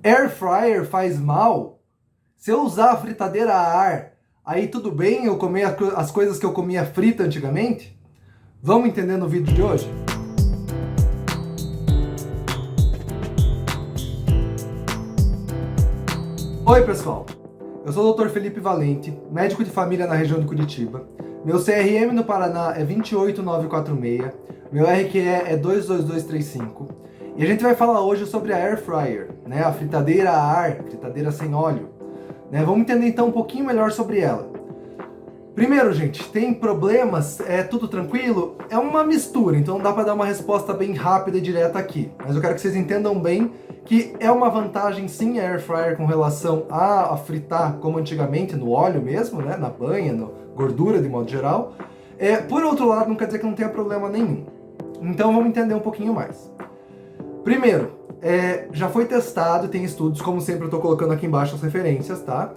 Air fryer faz mal? Se eu usar a fritadeira a ar, aí tudo bem eu comer as coisas que eu comia frita antigamente? Vamos entender no vídeo de hoje? Oi pessoal, eu sou o Dr. Felipe Valente, médico de família na região de Curitiba. Meu CRM no Paraná é 28946, meu RQE é 22235. E a gente vai falar hoje sobre a Air Fryer, né? A fritadeira a ar, fritadeira sem óleo. Né? Vamos entender então um pouquinho melhor sobre ela. Primeiro, gente, tem problemas? É tudo tranquilo? É uma mistura, então não dá para dar uma resposta bem rápida e direta aqui. Mas eu quero que vocês entendam bem que é uma vantagem sim a Air Fryer com relação a fritar como antigamente, no óleo mesmo, né? Na banha, na gordura de modo geral. Por outro lado, não quer dizer que não tenha problema nenhum. Então vamos entender um pouquinho mais. Primeiro, já foi testado, tem estudos, como sempre eu estou colocando aqui embaixo as referências, tá?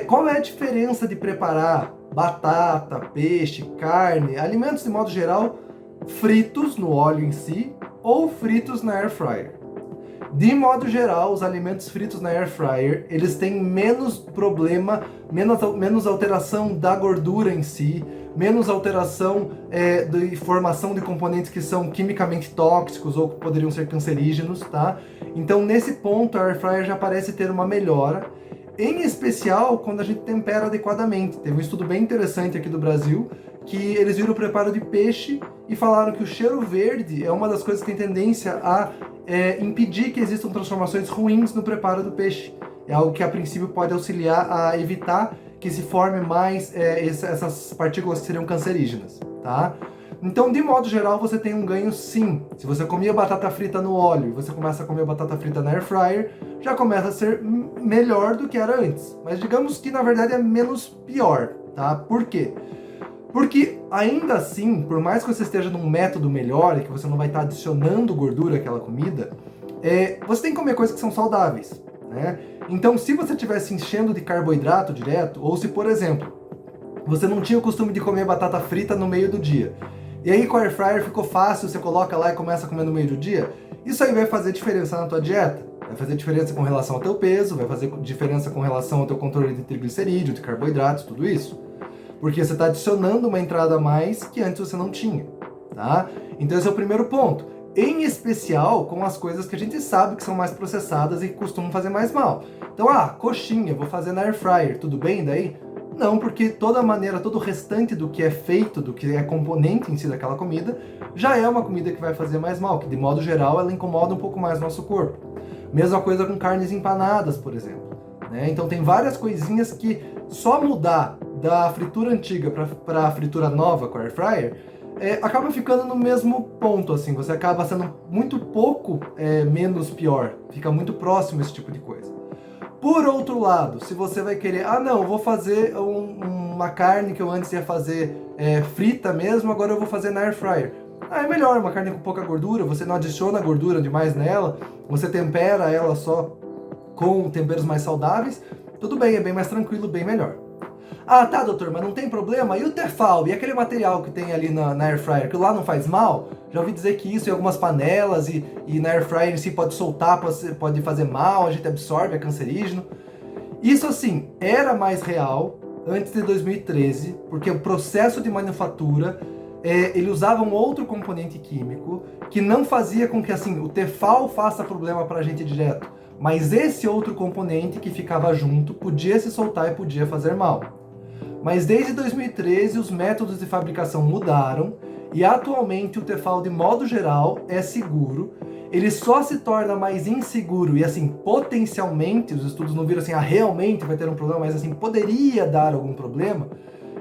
Qual é a diferença de preparar batata, peixe, carne, alimentos de modo geral, fritos no óleo em si ou fritos na Air Fryer? De modo geral, os alimentos fritos na Air Fryer, eles têm menos problema, menos alteração da gordura em si, menos alteração de formação de componentes que são quimicamente tóxicos ou que poderiam ser cancerígenos, tá? Então, nesse ponto, a Air Fryer já parece ter uma melhora, em especial quando a gente tempera adequadamente. Teve um estudo bem interessante aqui do Brasil, que eles viram o preparo de peixe e falaram que o cheiro verde é uma das coisas que tem tendência a impedir que existam transformações ruins no preparo do peixe. É algo que a princípio pode auxiliar a evitar que se forme mais essas partículas que seriam cancerígenas, tá? Então, de modo geral, você tem um ganho sim. Se você comia batata frita no óleo e você começa a comer batata frita na Air Fryer, já começa a ser melhor do que era antes. Mas digamos que, na verdade, é menos pior, tá? Por quê? Porque ainda assim, por mais que você esteja num método melhor e que você não vai estar adicionando gordura àquela comida, você tem que comer coisas que são saudáveis, né? Então, se você estiver se enchendo de carboidrato direto, ou se, por exemplo, você não tinha o costume de comer batata frita no meio do dia, e aí com a Air Fryer ficou fácil, você coloca lá e começa a comer no meio do dia, isso aí vai fazer diferença na tua dieta. Vai fazer diferença com relação ao teu peso, vai fazer diferença com relação ao teu controle de triglicerídeo, de carboidratos, tudo isso. Porque você está adicionando uma entrada a mais que antes você não tinha, tá? Então esse é o primeiro ponto. Em especial com as coisas que a gente sabe que são mais processadas e que costumam fazer mais mal. Então, coxinha, vou fazer na Air Fryer, tudo bem daí? Não, porque toda maneira, todo o restante do que é feito, do que é componente em si daquela comida, já é uma comida que vai fazer mais mal, que de modo geral ela incomoda um pouco mais o nosso corpo. Mesma coisa com carnes empanadas, por exemplo. Né? Então tem várias coisinhas que só mudar da fritura antiga para a fritura nova com a Air Fryer, acaba ficando no mesmo ponto, assim, você acaba sendo muito pouco menos pior, fica muito próximo esse tipo de coisa. Por outro lado, se você vai querer, não, eu vou fazer uma carne que eu antes ia fazer frita mesmo, agora eu vou fazer na Air Fryer. É melhor, uma carne com pouca gordura, você não adiciona gordura demais nela, você tempera ela só com temperos mais saudáveis, tudo bem, é bem mais tranquilo, bem melhor. Tá, doutor, mas não tem problema? E o Tefal? E aquele material que tem ali na Air Fryer, que lá não faz mal? Já ouvi dizer que isso em algumas panelas e na Air Fryer em si pode soltar, pode fazer mal, a gente absorve, é cancerígeno. Isso, assim, era mais real antes de 2013, porque o processo de manufatura, ele usava um outro componente químico que não fazia com que, assim, o Tefal faça problema pra gente direto. Mas esse outro componente que ficava junto podia se soltar e podia fazer mal. Mas desde 2013 os métodos de fabricação mudaram e atualmente o Tefal de modo geral é seguro. Ele só se torna mais inseguro e assim, potencialmente, os estudos não viram assim, realmente vai ter um problema, mas assim, poderia dar algum problema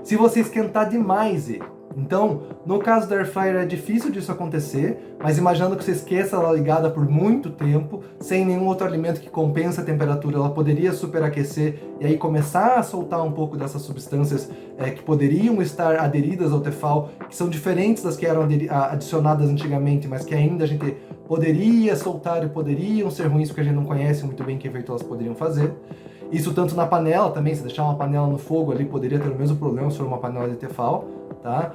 se você esquentar demais ele. Então, no caso da Air Fryer é difícil disso acontecer, mas imaginando que você esqueça ela ligada por muito tempo, sem nenhum outro alimento que compensa a temperatura, ela poderia superaquecer e aí começar a soltar um pouco dessas substâncias que poderiam estar aderidas ao Tefal, que são diferentes das que eram adicionadas antigamente, mas que ainda a gente poderia soltar e poderiam ser ruins porque a gente não conhece muito bem que efeito elas poderiam fazer. Isso tanto na panela também, se deixar uma panela no fogo ali, poderia ter o mesmo problema se for uma panela de Tefal, tá?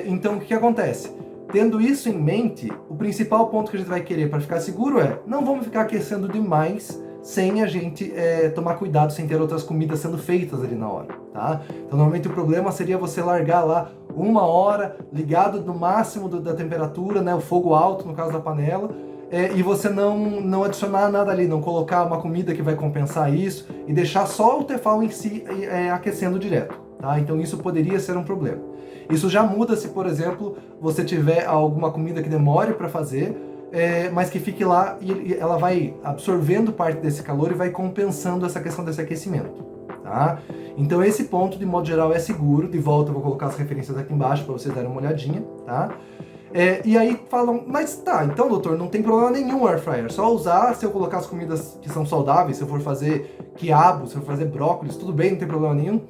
Então, o que acontece? Tendo isso em mente, o principal ponto que a gente vai querer para ficar seguro não vamos ficar aquecendo demais sem a gente tomar cuidado, sem ter outras comidas sendo feitas ali na hora, tá? Então normalmente o problema seria você largar lá 1 hora, ligado no máximo da temperatura, né, o fogo alto no caso da panela, e você não adicionar nada ali, não colocar uma comida que vai compensar isso e deixar só o Tefal em si aquecendo direto, tá? Então isso poderia ser um problema. Isso já muda se, por exemplo, você tiver alguma comida que demore para fazer, mas que fique lá e ela vai absorvendo parte desse calor e vai compensando essa questão desse aquecimento, tá? Então esse ponto, de modo geral, é seguro. De volta eu vou colocar as referências aqui embaixo para vocês darem uma olhadinha, tá? E aí falam, mas tá, então doutor, não tem problema nenhum o air fryer, só usar se eu colocar as comidas que são saudáveis, se eu for fazer quiabo, se eu for fazer brócolis, tudo bem, não tem problema nenhum.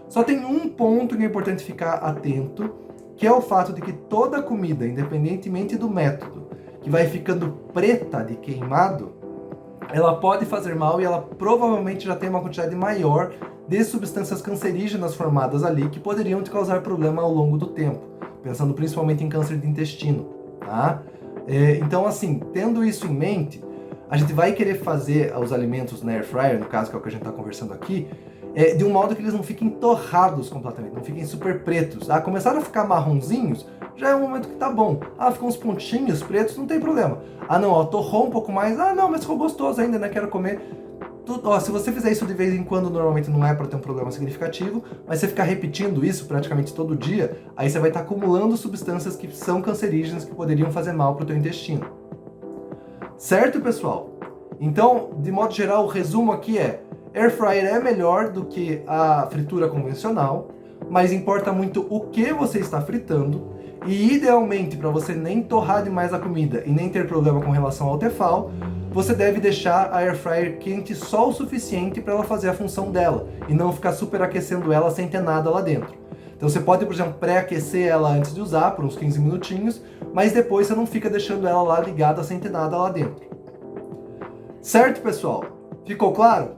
Só tem um ponto que é importante ficar atento, que é o fato de que toda comida, independentemente do método, que vai ficando preta de queimado, ela pode fazer mal e ela provavelmente já tem uma quantidade maior de substâncias cancerígenas formadas ali que poderiam te causar problema ao longo do tempo, pensando principalmente em câncer de intestino, tá? Então, assim, tendo isso em mente, a gente vai querer fazer os alimentos na air fryer, no caso que é o que a gente está conversando aqui, de um modo que eles não fiquem torrados completamente, não fiquem super pretos. Começaram a ficar marronzinhos, já é um momento que tá bom. Ficam uns pontinhos pretos, não tem problema. Não, torrou um pouco mais, não, mas ficou gostoso ainda, né, quero comer. Se você fizer isso de vez em quando, normalmente não é para ter um problema significativo, mas você ficar repetindo isso praticamente todo dia, aí você vai estar acumulando substâncias que são cancerígenas, que poderiam fazer mal para o teu intestino. Certo, pessoal? Então, de modo geral, o resumo aqui air fryer é melhor do que a fritura convencional, mas importa muito o que você está fritando, e idealmente, para você nem torrar demais a comida e nem ter problema com relação ao Tefal, você deve deixar a air fryer quente só o suficiente para ela fazer a função dela e não ficar superaquecendo ela sem ter nada lá dentro. Então você pode, por exemplo, pré-aquecer ela antes de usar por uns 15 minutinhos, mas depois você não fica deixando ela lá ligada sem ter nada lá dentro. Certo, pessoal? Ficou claro?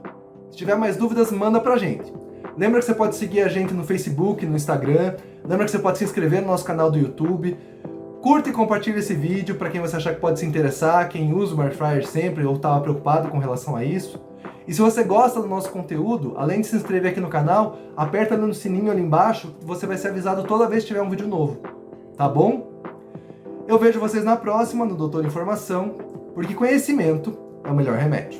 Se tiver mais dúvidas, manda pra gente. Lembra que você pode seguir a gente no Facebook, no Instagram. Lembra que você pode se inscrever no nosso canal do YouTube. Curta e compartilha esse vídeo para quem você achar que pode se interessar, quem usa o air fryer sempre ou estava preocupado com relação a isso. E se você gosta do nosso conteúdo, além de se inscrever aqui no canal, aperta no sininho ali embaixo, você vai ser avisado toda vez que tiver um vídeo novo. Tá bom? Eu vejo vocês na próxima, no Doutor Informação, porque conhecimento é o melhor remédio.